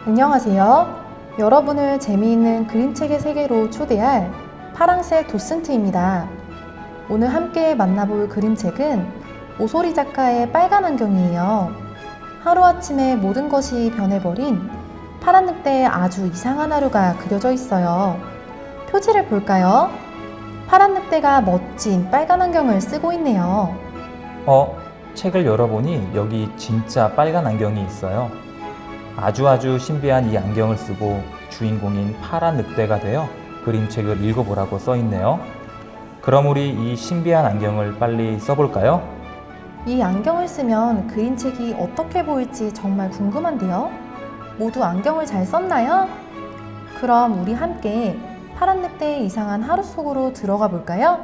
안녕하세요. 여러분을 재미있는 그림책의 세계로 초대할 파랑새 도슨트입니다. 오늘 함께 만나볼 그림책은 오소리 작가의 빨간 안경이에요. 하루아침에 모든 것이 변해버린 파란 늑대의 아주 이상한 하루가 그려져 있어요. 표지를 볼까요? 파란 늑대가 멋진 빨간 안경을 쓰고 있네요. 책을 열어보니 여기 진짜 빨간 안경이 있어요. 아주 신비한 이 안경을 쓰고 주인공인 파란 늑대가 되어 그림책을 읽어보라고 써있네요. 그럼 우리 이 신비한 안경을 빨리 써볼까요? 이 안경을 쓰면 그림책이 어떻게 보일지 정말 궁금한데요. 모두 안경을 잘 썼나요? 그럼 우리 함께 파란 늑대의 이상한 하루 속으로 들어가 볼까요?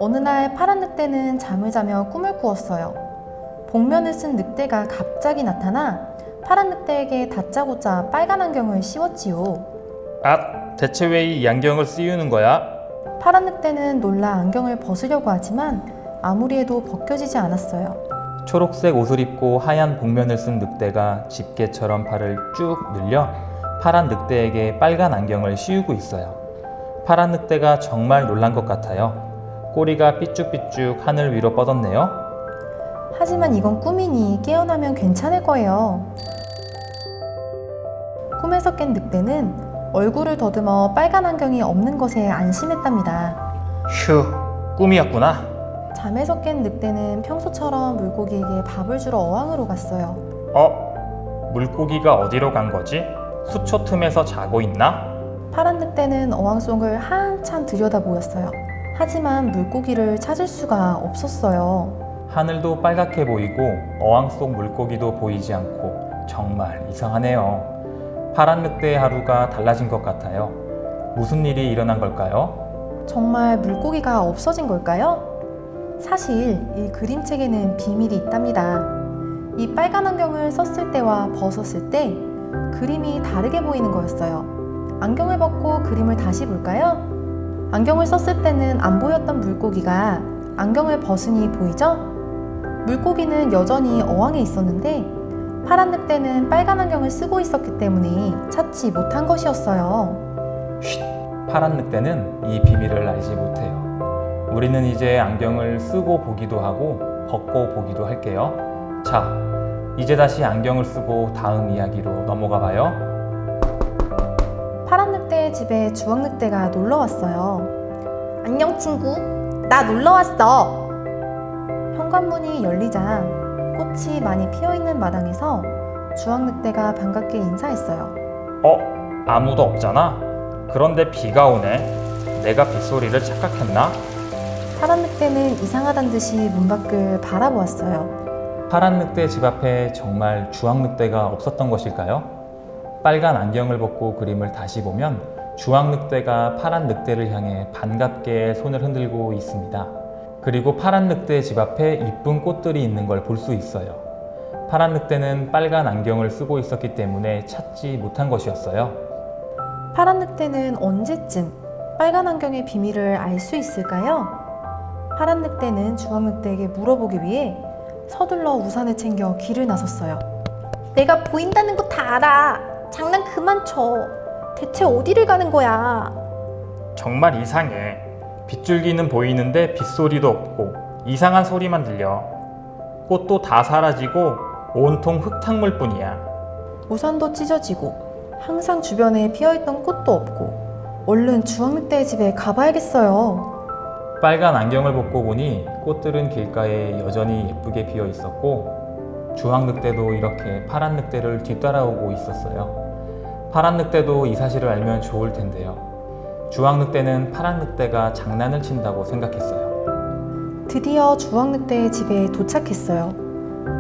어느 날 파란 늑대는 잠을 자며 꿈을 꾸었어요. 복면을 쓴 늑대가 갑자기 나타나 파란 늑대에게 다짜고짜 빨간 안경을 씌웠지요. 대체 왜 이 안경을 씌우는 거야? 파란 늑대는 놀라 안경을 벗으려고 하지만 아무리 해도 벗겨지지 않았어요. 초록색 옷을 입고 하얀 복면을 쓴 늑대가 집게처럼 팔을 쭉 늘려 파란 늑대에게 빨간 안경을 씌우고 있어요. 파란 늑대가 정말 놀란 것 같아요. 꼬리가 삐쭉삐쭉 하늘 위로 뻗었네요. 하지만 이건 꿈이니 깨어나면 괜찮을 거예요. 꿈에서 깬 늑대는 얼굴을 더듬어 빨간 안경이 없는 것에 안심했답니다. 휴, 꿈이었구나. 잠에서 깬 늑대는 평소처럼 물고기에게 밥을 주러 어항으로 갔어요. 물고기가 어디로 간 거지? 수초 틈에서 자고 있나? 파란 늑대는 어항 속을 한참 들여다보았어요. 하지만 물고기를 찾을 수가 없었어요. 하늘도 빨갛게 보이고 어항 속 물고기도 보이지 않고 정말 이상하네요. 파란 늑대의 하루가 달라진 것 같아요. 무슨 일이 일어난 걸까요? 정말 물고기가 없어진 걸까요? 사실 이 그림책에는 비밀이 있답니다. 이 빨간 안경을 썼을 때와 벗었을 때 그림이 다르게 보이는 거였어요. 안경을 벗고 그림을 다시 볼까요? 안경을 썼을 때는 안 보였던 물고기가 안경을 벗으니 보이죠? 물고기는 여전히 어항에 있었는데 파란 늑대는 빨간 안경을 쓰고 있었기 때문에 찾지 못한 것이었어요. 파란 늑대는 이 비밀을 알지 못해요. 우리는 이제 안경을 쓰고 보기도 하고 벗고 보기도 할게요. 자, 이제 다시 안경을 쓰고 다음 이야기로 넘어가 봐요. 파란 늑대의 집에 주황 늑대가 놀러 왔어요. 안녕 친구, 나 놀러 왔어. 현관문이 열리자 꽃이 많이 피어있는 마당에서 주황 늑대가 반갑게 인사했어요. 아무도 없잖아? 그런데 비가 오네. 내가 빗소리를 착각했나? 파란 늑대는 이상하단 듯이 문 밖을 바라보았어요. 파란 늑대 집 앞에 정말 주황 늑대가 없었던 것일까요? 빨간 안경을 벗고 그림을 다시 보면 주황 늑대가 파란 늑대를 향해 반갑게 손을 흔들고 있습니다. 그리고 파란 늑대 집 앞에 이쁜 꽃들이 있는 걸 볼 수 있어요. 파란 늑대는 빨간 안경을 쓰고 있었기 때문에 찾지 못한 것이었어요. 파란 늑대는 언제쯤 빨간 안경의 비밀을 알 수 있을까요? 파란 늑대는 주황 늑대에게 물어보기 위해 서둘러 우산을 챙겨 길을 나섰어요. 내가 보인다는 거 다 알아. 장난 그만 쳐. 대체 어디를 가는 거야? 정말 이상해. 빗줄기는 보이는데 빗소리도 없고 이상한 소리만 들려. 꽃도 다 사라지고 온통 흙탕물 뿐이야. 우산도 찢어지고 항상 주변에 피어있던 꽃도 없고 얼른 주황 늑대의 집에 가봐야겠어요. 빨간 안경을 벗고 보니 꽃들은 길가에 여전히 예쁘게 피어 있었고 주황 늑대도 이렇게 파란 늑대를 뒤따라오고 있었어요. 파란 늑대도 이 사실을 알면 좋을 텐데요. 주황 늑대는 파란 늑대가 장난을 친다고 생각했어요. 드디어 주황 늑대의 집에 도착했어요.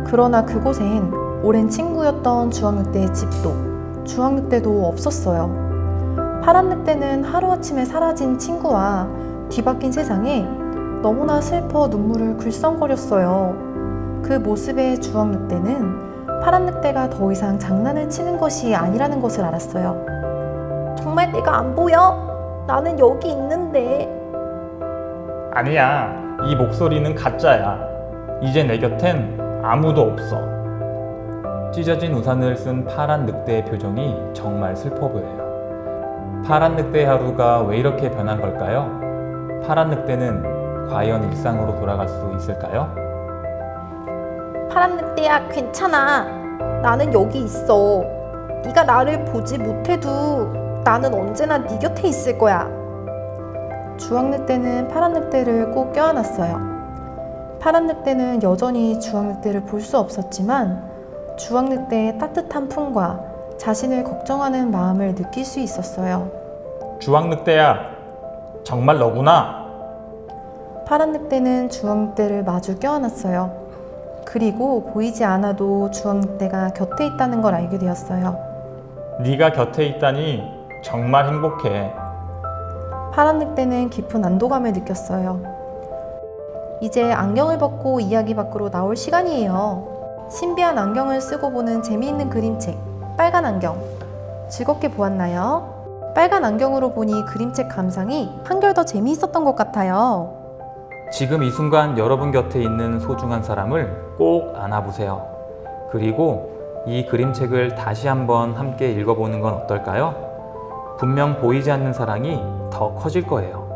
그러나 그곳엔 오랜 친구였던 주황 늑대의 집도 주황 늑대도 없었어요. 파란 늑대는 하루아침에 사라진 친구와 뒤바뀐 세상에 너무나 슬퍼 눈물을 글썽거렸어요. 그 모습에 주황 늑대는 파란 늑대가 더 이상 장난을 치는 것이 아니라는 것을 알았어요. 정말 내가 안 보여? 나는 여기 있는데. 아니야, 이 목소리는 가짜야. 이제 내 곁엔 아무도 없어. 찢어진 우산을 쓴 파란 늑대의 표정이 정말 슬퍼 보여요. 파란 늑대의 하루가 왜 이렇게 변한 걸까요? 파란 늑대는 과연 일상으로 돌아갈 수 있을까요? 파란 늑대야, 괜찮아. 나는 여기 있어. 네가 나를 보지 못해도 나는 언제나 네 곁에 있을 거야. 주황 늑대는 파란 늑대를 꼭 껴안았어요. 파란 늑대는 여전히 주황 늑대를 볼 수 없었지만 주황 늑대의 따뜻한 품과 자신을 걱정하는 마음을 느낄 수 있었어요. 주황 늑대야, 정말 너구나. 파란 늑대는 주황 늑대를 마주 껴안았어요. 그리고 보이지 않아도 주황 늑대가 곁에 있다는 걸 알게 되었어요. 네가 곁에 있다니 정말 행복해. 파란 늑대는 깊은 안도감을 느꼈어요. 이제 안경을 벗고 이야기 밖으로 나올 시간이에요. 신비한 안경을 쓰고 보는 재미있는 그림책, 빨간 안경. 즐겁게 보았나요? 빨간 안경으로 보니 그림책 감상이 한결 더 재미있었던 것 같아요. 지금 이 순간 여러분 곁에 있는 소중한 사람을 꼭 안아보세요. 그리고 이 그림책을 다시 한번 함께 읽어보는 건 어떨까요? 분명 보이지 않는 사랑이 더 커질 거예요.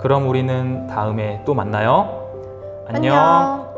그럼 우리는 다음에 또 만나요. 안녕.